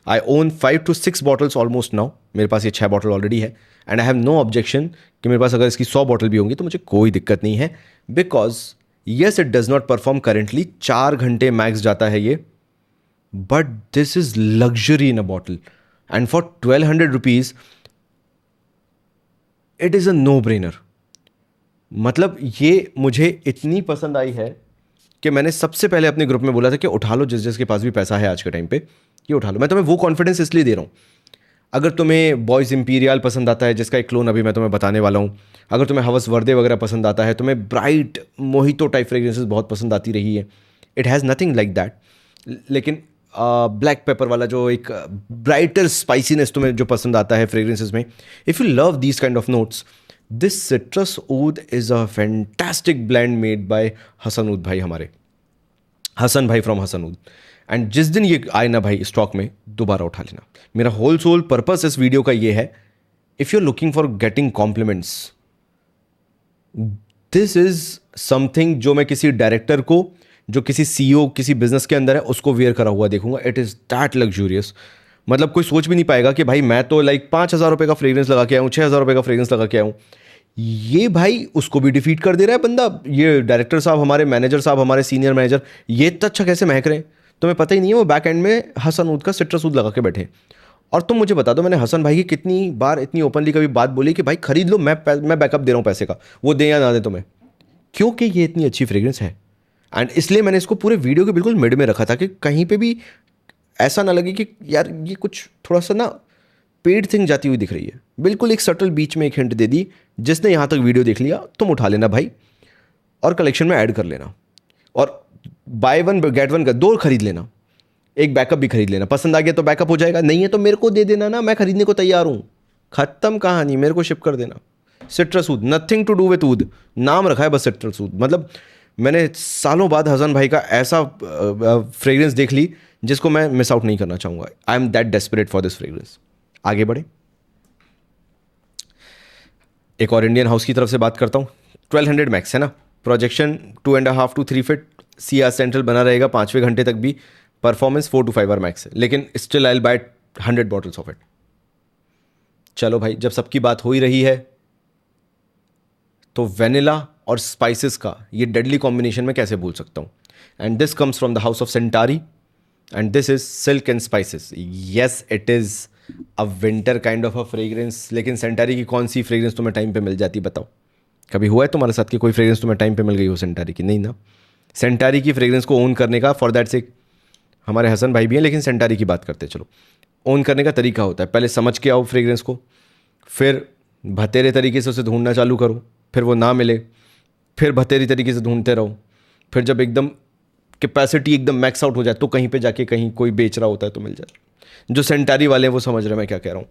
I own 5 to 6 bottles almost now, मेरे पास ये 6 बॉटल ऑलरेडी है, and I have no objection कि मेरे पास अगर इसकी 100 बॉटल भी होंगी तो मुझे कोई दिक्कत नहीं है, because yes it does not perform currently, 4 घंटे मैक्स जाता है ये, but this is luxury in a bottle, and for 1200 rupees it is a no brainer. मतलब ये मुझे इतनी पसंद आई है कि मैंने सबसे पहले अपने ग्रुप में बोला था कि उठा लो, जिस जिसके पास भी पैसा है आज के टाइम पे ये उठा लो। मैं तुम्हें वो कॉन्फिडेंस इसलिए दे रहा हूँ, अगर तुम्हें बॉयज़ इंपीरियल पसंद आता है जिसका एक क्लोन अभी मैं तुम्हें बताने वाला हूँ, अगर तुम्हें हवस वर्दे वगैरह पसंद आता है, तुम्हें ब्राइट मोहितो टाइप फ्रेग्रेंसेस बहुत पसंद आती रही है, it has nothing like that, लेकिन ब्लैक पेपर वाला जो एक ब्राइटर स्पाइसीनेस तुम्हें जो पसंद आता है फ्रेग्रेंसेस में, if you love these kind of notes, this citrus oud is a fantastic blend made by Hasan Oud भाई, हमारे हसन भाई फ्रॉम हसन ऊद। एंड जिस दिन ये आए ना भाई स्टॉक में, दोबारा उठा लेना। मेरा होल सोल पर्पस इस वीडियो का ये है, if you are looking for getting compliments, this is something जो मैं किसी डायरेक्टर को, जो किसी सीईओ किसी बिजनेस के अंदर है, उसको वेयर करा हुआ देखूंगा। इट इज़ दैट लग्जूरियस, मतलब कोई सोच भी नहीं पाएगा कि भाई मैं तो लाइक 5,000 रुपये का फ्रेग्रेंस लगा के आया हूँ, 6,000 रुपये का फ्रेग्रेंस लगा के आया हूँ। ये भाई उसको भी डिफीट कर दे रहा है बंदा, ये डायरेक्टर साहब, हमारे मैनेजर साहब, हमारे सीनियर मैनेजर, ये इतना अच्छा कैसे महक रहे हैं, तुम्हें पता ही नहीं है वो बैक एंड में हसन ऊद का सिट्रस ऊद लगा के बैठे। और तुम मुझे बता दो, मैंने हसन भाई की कितनी बार इतनी ओपनली कभी बात बोली कि भाई खरीद लो, मैं बैकअप दे रहा हूँ पैसे का, वो दे या ना दे तुम्हें, क्योंकि ये इतनी अच्छी फ्रेग्रेंस है। एंड इसलिए मैंने इसको पूरे वीडियो के बिल्कुल मिड में रखा था कि कहीं पे भी ऐसा ना लगे कि यार ये कुछ थोड़ा सा ना पेड थिंग जाती हुई दिख रही है। बिल्कुल एक सटल बीच में एक हिंट दे दी, जिसने यहाँ तक वीडियो देख लिया तुम उठा लेना भाई और कलेक्शन में ऐड कर लेना, और बाय वन गेट वन का 2 खरीद लेना, एक बैकअप भी खरीद लेना। पसंद आ गया तो बैकअप हो जाएगा, नहीं है तो मेरे को दे देना ना, मैं खरीदने को तैयार हूँ, खत्म कहानी, मेरे को शिप कर देना। Citrus oud, nothing to do with oud, नाम रखा है बस सिट्रस ऊद। मतलब मैंने सालों बाद हसन भाई का ऐसा फ्रेग्रेंस देख ली जिसको मैं मिस आउट नहीं करना चाहूँगा। I am that desperate for this fragrance. आगे बढ़े, एक और इंडियन हाउस की तरफ से बात करता हूँ। 1200 मैक्स है ना, projection 2.5 to 3 feet, CR central बना रहेगा 5वें घंटे तक भी, परफॉर्मेंस 4 to 5 आवर मैक्स है, लेकिन still I will buy 100 bottles of it. चलो भाई, जब सबकी बात हो ही रही है तो वेनिला और स्पाइसेस का ये डेडली कॉम्बिनेशन में कैसे भूल सकता हूँ। And this comes from the house of Scentari, and this is silk and spices. Yes it is a winter kind of a fragrance, लेकिन सेंटारी की कौन सी फ्रेग्रेंस तुम्हें टाइम पे मिल जाती, बताओ? कभी हुआ है तुम्हारे साथ कि कोई फ्रेग्रेंस तुम्हें टाइम पे मिल गई हो सेंटारी की? नहीं ना। सेंटारी की फ्रेग्रेंस को ओन करने का, फॉर दैट से हमारे हसन भाई भी हैं, लेकिन सेंटारी की बात करते हैं। चलो, ओन करने का तरीका होता है, पहले समझ के आओ फ्रेग्रेंस को, फिर भतेरे तरीके से उसे ढूंढना चालू करो, फिर वो ना मिले, फिर भतेरी तरीके से ढूंढते रहो, फिर जब एकदम कैपेसिटी एकदम मैक्स आउट हो जाए तो कहीं पे जाके कहीं कोई बेच रहा होता है तो मिल जाए। जो सेंटारी वाले हैं वो समझ रहे हैं मैं क्या कह रहा हूँ।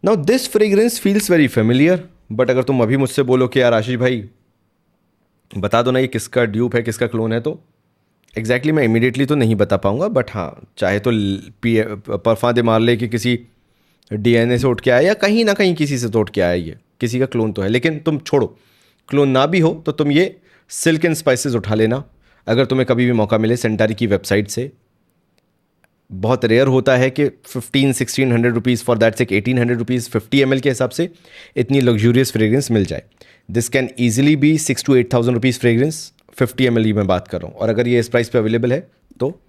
Now this fragrance feels very familiar, but अगर तुम अभी मुझसे बोलो कि यार आशीष भाई बता दो ना ये किसका ड्यूप है, किसका क्लोन है, तो एग्जैक्टली मैं इमीडिएटली तो नहीं बता पाऊंगा, बट हाँ चाहे तो परफा दे मार्ले के किसी DNA से उठ के आया या कहीं ना कहीं किसी से तो उठ के आया, ये किसी का क्लोन तो है। लेकिन तुम छोड़ो, क्लोन ना भी हो तो तुम ये सिल्क एंड स्पाइसेस उठा लेना अगर तुम्हें कभी भी मौका मिले सेंटारी की वेबसाइट से। बहुत रेयर होता है कि 1500-1600 रुपीज़, फॉर दैट से 1800 रुपीज़ 50 ml के हिसाब से इतनी लग्जूरियस फ्रेग्रेंस मिल जाए। This can easily B 6,000 to 8,000 rupees fragrance, 50 ml की मैं बात कर रहा हूँ, और अगर ये इस प्राइस पे अवेलेबल है तो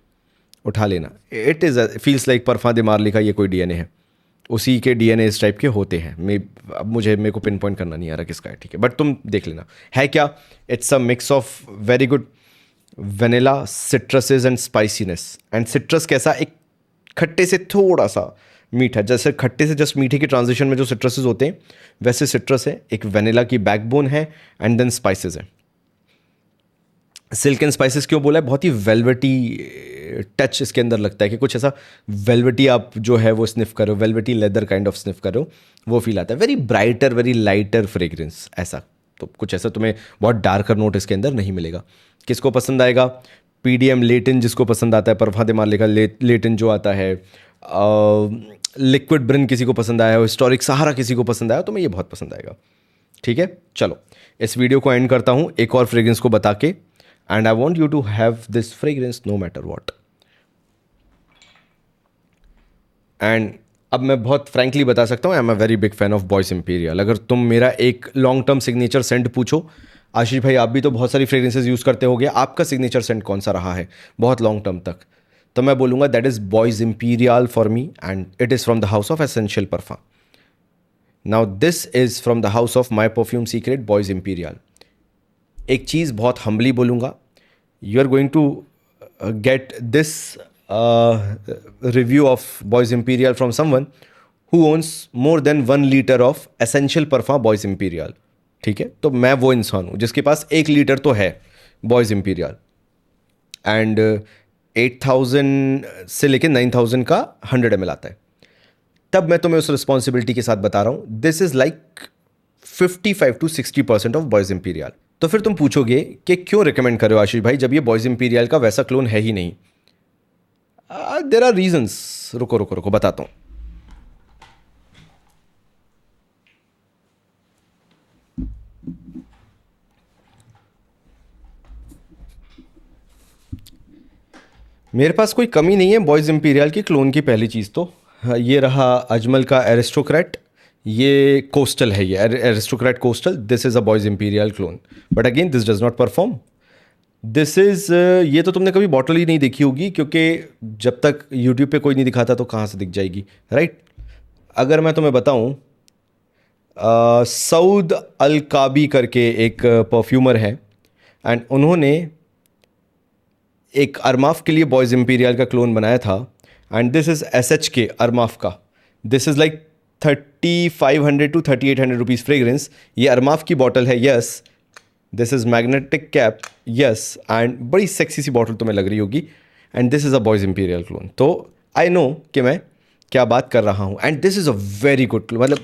उठा लेना। इट इज़ फील्स लाइक परफा दे मार्ले का ये कोई DNA है, उसी के DNA इस टाइप के होते हैं। अब मेरे को पिन पॉइंट करना नहीं आ रहा किसका है, ठीक है, बट तुम देख लेना है क्या। It's a mix of very good vanilla, citruses and spiciness. And citrus कैसा, एक खट्टे से थोड़ा सा मीठा, जैसे खट्टे से जस्ट मीठे के ट्रांजिशन में जो सिट्रसेस होते हैं वैसे सिट्रस है, एक वेनिला की बैकबोन है, एंड देन स्पाइसेस है। सिल्क एंड स्पाइसेस क्यों बोला है, बहुत ही वेलवेटी टच इसके अंदर लगता है कि कुछ ऐसा वेलवेटी आप जो है वो स्निफ करो, velvety leather kind of sniff करो, वो फील आता है। Very brighter, very lighter fragrance, ऐसा तो कुछ ऐसा तुम्हें बहुत डार्कर नोट इसके अंदर नहीं मिलेगा। किसको पसंद आएगा? PDM लेटिन जिसको पसंद आता है, परफा दे मार्ले का लेटिन जो आता है, लिक्विड ब्रिन किसी को पसंद आया हो, हिस्टोरिक सहारा किसी को पसंद आया हो, तो मैं ये बहुत पसंद आएगा। ठीक है, चलो इस वीडियो को एंड करता हूँ एक और फ्रेग्रेंस को बता के, and I want you to have this fragrance no matter what. And अब मैं बहुत फ्रैंकली बता सकता हूँ, I am a very big fan of Boys Imperial. अगर तुम मेरा एक लॉन्ग टर्म सिग्नेचर सेंट पूछो, आशीष भाई आप भी तो बहुत सारी फ्रेग्रेंसेज यूज़ करते होगे, आपका सिग्नेचर सेंट कौन सा रहा है बहुत लॉन्ग टर्म तक, तो मैं बोलूँगा that is Boys Imperial for me, and it is from the house of Essential Perfume. Now this is from the house of My perfume Secret Boys Imperial. एक चीज़ बहुत हम्बली बोलूँगा, you are going to get this review of Boys Imperial from someone who owns more than 1 litre of Essential Perfume Boys Imperial. ठीक है, तो मैं वो इंसान हूँ जिसके पास 1 लीटर तो है बॉयज़ इंपीरियल, एंड 8,000 से लेके 9,000 का 100 ml आता है। तब मैं तुम्हें उस रिस्पॉन्सिबिलिटी के साथ बता रहा हूँ, this is like 55 to 60% of Boys imperial. तो फिर तुम पूछोगे कि क्यों रिकमेंड कर रहे हो आशीष भाई जब ये बॉयज़ इंपीरियल का वैसा क्लोन है ही नहीं। देयर आर रीजंस, रुको रुको रुको बताता हूँ। मेरे पास कोई कमी नहीं है बॉयज़ इंपीरियल की क्लोन की। पहली चीज़ तो ये रहा अजमल का एरिस्टोक्रेट, ये कोस्टल है, ये aristocrat coastal, this is a boys imperial clone, but again this does not perform. This is ये तो तुमने कभी बॉटल ही नहीं देखी होगी, क्योंकि जब तक यूट्यूब पे कोई नहीं दिखाता तो कहाँ से दिख जाएगी, राइट? अगर मैं तुम्हें बताऊँ, सऊद अल काबी करके एक परफ्यूमर है, एंड उन्होंने एक अरमाफ के लिए बॉयज़ इंपीरियल का क्लोन बनाया था, एंड दिस इज़ एस के अरमाफ का। This is like 3,500 to 3,800 rupees fragrance. ये अरमाफ की बॉटल है, yes. This is magnetic cap, yes, and बड़ी सेक्सी सी बॉटल तुम्हें लग रही होगी, and this is a boys imperial clone. तो आई नो कि मैं क्या बात कर रहा हूँ, and this is a very good, मतलब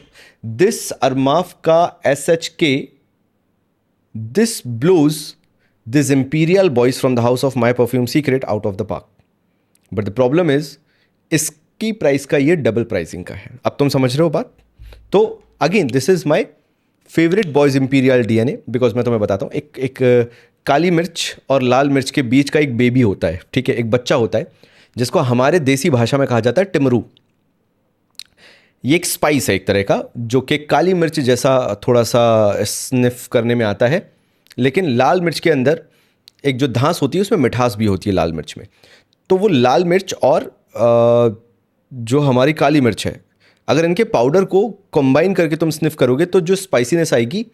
दिस अरमाफ का SHK, this blows this imperial boys from the house of my perfume secret out of the park. But the problem is इसकी प्राइस का ये डबल प्राइसिंग का है। अब तुम समझ रहे हो बात? तो again this is my favourite boys imperial DNA, because मैं तुम्हें बताता हूँ, एक काली मिर्च और लाल मिर्च के बीच का एक बेबी होता है, ठीक है, एक बच्चा होता है जिसको हमारे देसी भाषा में कहा जाता है टिमरू। ये एक स्पाइस है एक तरह का, जो कि काली मिर्च जैसा थोड़ा सा स्निफ करने में आता है, लेकिन लाल मिर्च के अंदर एक जो धांस होती है उसमें मिठास भी होती है लाल मिर्च में। तो वो लाल मिर्च और जो हमारी काली मिर्च है, अगर इनके पाउडर को कंबाइन करके तुम स्निफ करोगे तो जो स्पाइसीनेस आएगी,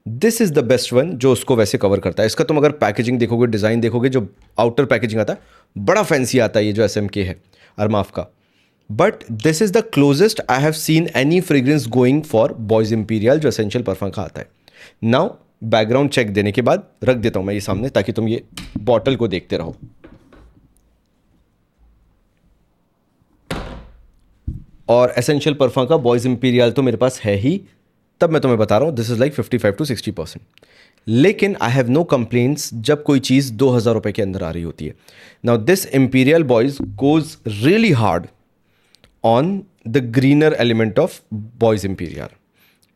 this is the best one जो उसको वैसे कवर करता है। इसका तुम अगर पैकेजिंग देखोगे, डिज़ाइन देखोगे, जो आउटर पैकेजिंग आता है बड़ा फैंसी आता है, ये जो SMK है अरमाफ का। But this is the closest I have seen any fragrance going for boys imperial जो एसेंशियल परफ्यूम का आता है। नाउ बैकग्राउंड चेक देने के बाद रख देता हूं मैं ये सामने, ताकि तुम ये बॉटल को देखते रहो। और एसेंशियल परफ्यूम का बॉयज़ इंपीरियल तो मेरे पास है ही, तब मैं तुम्हें बता रहा हूं दिस इज़ लाइक 55 to 60%। लेकिन आई हैव नो कंप्लेंट्स जब कोई चीज़ 2,000 रुपये के अंदर आ रही होती है। Now this Imperial Boys goes really hard on the greener element of Boys Imperial.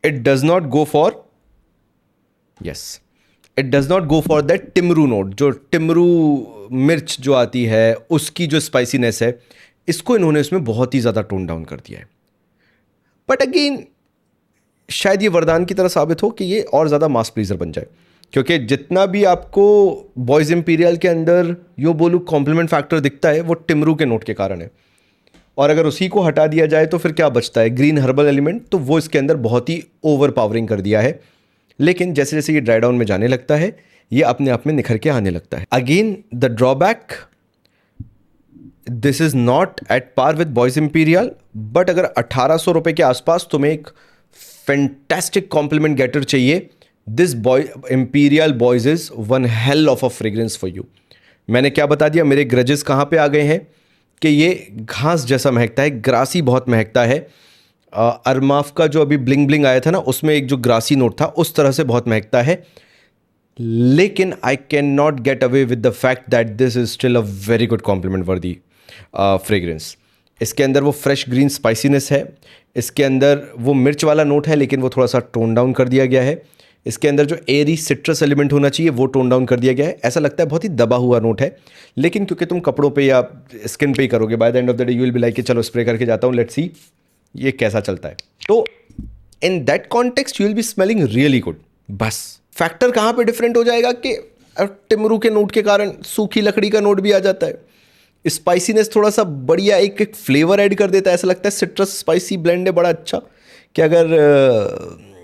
It does not go for, yes, it does not go for that timru note, जो टिमरू मिर्च जो आती है उसकी जो स्पाइसीनेस है, इसको इन्होंने इसमें बहुत ही ज़्यादा टोन डाउन कर दिया है। बट अगेन शायद ये वरदान की तरह साबित हो कि ये और ज़्यादा मास प्लीजर बन जाए, क्योंकि जितना भी आपको बॉयज़ इंपीरियल के अंदर यो बोलू कॉम्प्लीमेंट फैक्टर दिखता है वो टिमरू के नोट के कारण है, और अगर उसी को हटा दिया जाए तो फिर क्या बचता है, ग्रीन हर्बल एलिमेंट, तो वो इसके अंदर बहुत ही ओवर पावरिंग कर दिया है। लेकिन जैसे जैसे ये ड्राई डाउन में जाने लगता है, ये अपने आप में निखर के आने लगता है। Again the drawback, this is not at par with Boys Imperial, but अगर 1,800 रुपये के आसपास तुम्हें एक फैंटास्टिक कॉम्प्लीमेंट गेटर चाहिए, this boy imperial boys is one hell of a fragrance for you. मैंने क्या बता दिया, मेरे ग्रजेस कहाँ पे आ गए हैं कि ये घास जैसा महकता है, ग्रासी बहुत महकता है। अरमाफ का जो अभी ब्लिंग ब्लिंग आया था ना, उसमें एक जो ग्रासी नोट था, उस तरह से बहुत महकता है। लेकिन I can not get away with the fact that this is still a very good compliment worthy fragrance. इसके अंदर वो फ्रेश ग्रीन स्पाइसीनेस है, इसके अंदर वो मिर्च वाला नोट है, लेकिन वो थोड़ा सा टोन डाउन कर दिया गया है। इसके अंदर जो एरी सिट्रस एलिमेंट होना चाहिए वो टोन डाउन कर दिया गया है। ऐसा लगता है बहुत ही दबा हुआ नोट है, लेकिन क्योंकि तुम कपड़ों पे या स्किन पे ही करोगे, by the end of the day you will be like कि चलो स्प्रे करके जाता हूँ, लेट्स सी ये कैसा चलता है। तो in that context you will be smelling really good. बस फैक्टर कहाँ पे डिफरेंट हो जाएगा कि टिमरू के नोट के कारण सूखी लकड़ी का नोट भी आ जाता है। स्पाइसीनेस थोड़ा सा बढ़िया एक फ्लेवर ऐड कर देता है। ऐसा लगता है सिट्रस स्पाइसी ब्लेंड है बड़ा अच्छा, कि अगर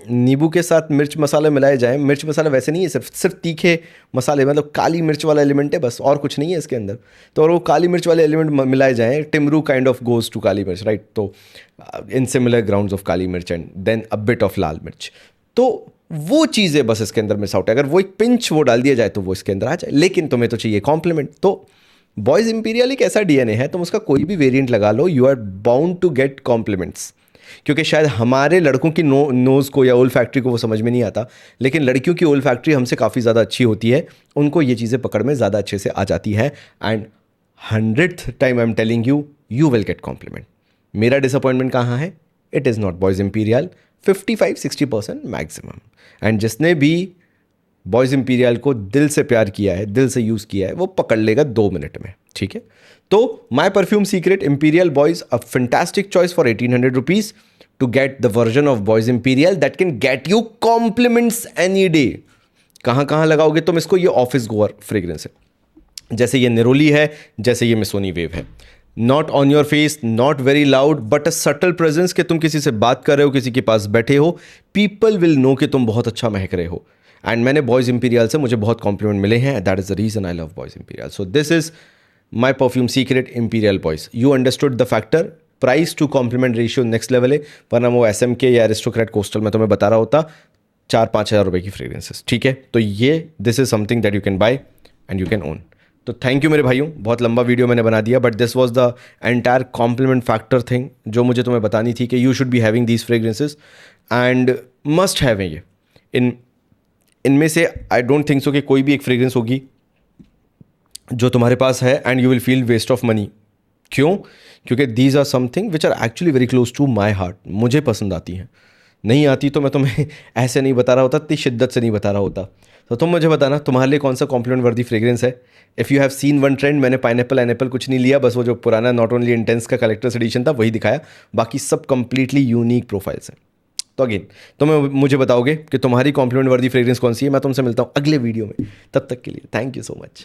नींबू के साथ मिर्च मसाले मिलाए जाएं। मिर्च मसाला वैसे नहीं है, सिर्फ तीखे मसाले, मतलब काली मिर्च वाला एलिमेंट है बस, और कुछ नहीं है इसके अंदर। तो और वो काली मिर्च वाले एलिमेंट मिलाए जाएं, timru kind of goes to kali mirch, right. तो in similar grounds of kali mirch and then a bit of lal mirch, तो वो चीज़ें बस इसके अंदर मिस आउट है। अगर वो एक पिंच वो डाल दिया जाए तो वो इसके अंदर आ जाए, लेकिन तुम्हें तो चाहिए कॉम्प्लीमेंट। तो बॉयज़ इंपीरियल एक ऐसा डीएनए है, तुम उसका कोई भी वेरिएंट लगा लो, you are bound to get compliments. क्योंकि शायद हमारे लड़कों की नोज़ को या ओल फैक्ट्री को वो समझ में नहीं आता, लेकिन लड़कियों की ओल फैक्ट्री हमसे काफ़ी ज़्यादा अच्छी होती है, उनको ये चीज़ें पकड़ में ज़्यादा अच्छे से आ जाती है। And 100th time I am telling you, you will get compliment. मेरा डिसअपॉइंटमेंट कहाँ है? It is not Boys Imperial, 55-60% maximum. And जिसने भी बॉयज़ इंपीरियल को दिल से प्यार किया है, दिल से यूज़ किया है, वो पकड़ लेगा 2 मिनट में, ठीक है। तो my perfume secret imperial Boys, a fantastic choice for 1800 rupees to get the version of Boys Imperial that can get you compliments any day. कहाँ कहाँ लगाओगे तुम इसको? ये ऑफिस गोअर फ्रेग्रेंस है, जैसे ये निरोली है, जैसे ये मिसोनी वेव है। Not on your face, not very loud, but a subtle presence, कि तुम किसी से बात कर रहे हो, किसी के पास बैठे हो, पीपल विल नो कि तुम बहुत अच्छा महक रहे हो। एंड मैंने बॉयज़ इंपीरियल से मुझे बहुत कॉम्प्लीमेंट मिले हैं, that is the reason I love boys imperial. So this is my perfume secret imperial boys. You understood the factor, price to compliment ratio next level है, वरना वो SMK या एरिस्टोक्रेट कोस्टल में तुम्हें बता रहा होता 4-5 हज़ार रुपये की फ्रेग्रेंसेस, ठीक है। तो ये this is something that you can buy and you can own. तो थैंक यू मेरे भाइयों, बहुत लंबा वीडियो मैंने बना दिया, but this was the entire compliment factor thing जो मुझे तुम्हें बतानी थी कि you should be having these fragrances and must have ये। इनमें से आई डोंट थिंक सो कि कोई भी एक फ्रेग्रेंस होगी जो तुम्हारे पास है and you will feel waste of money. क्यों? क्योंकि these are something which are actually very close to my heart. मुझे पसंद आती हैं, नहीं आती तो मैं तुम्हें ऐसे नहीं बता रहा होता, इतनी शिद्दत से नहीं बता रहा होता। तो तुम मुझे बताना तुम्हारे लिए कौन सा कॉम्प्लीमेंट वर्दी फ्रेग्रेंस है। If you have seen one trend, मैंने पाइनएप्पल कुछ नहीं लिया, बस वो जो पुराना नॉट ओनली इंटेंस का कलेक्टर्स एडिशन था वही दिखाया, बाकी सब कंप्लीटली यूनिक प्रोफाइल्स हैं। तो अगेन तुम मुझे बताओगे कि तुम्हारी कॉम्प्लीमेंट वर्दी फ्रेग्रेंस कौन सी है। मैं तुमसे मिलता हूँ अगले वीडियो में, तब तक के लिए थैंक यू सो मच।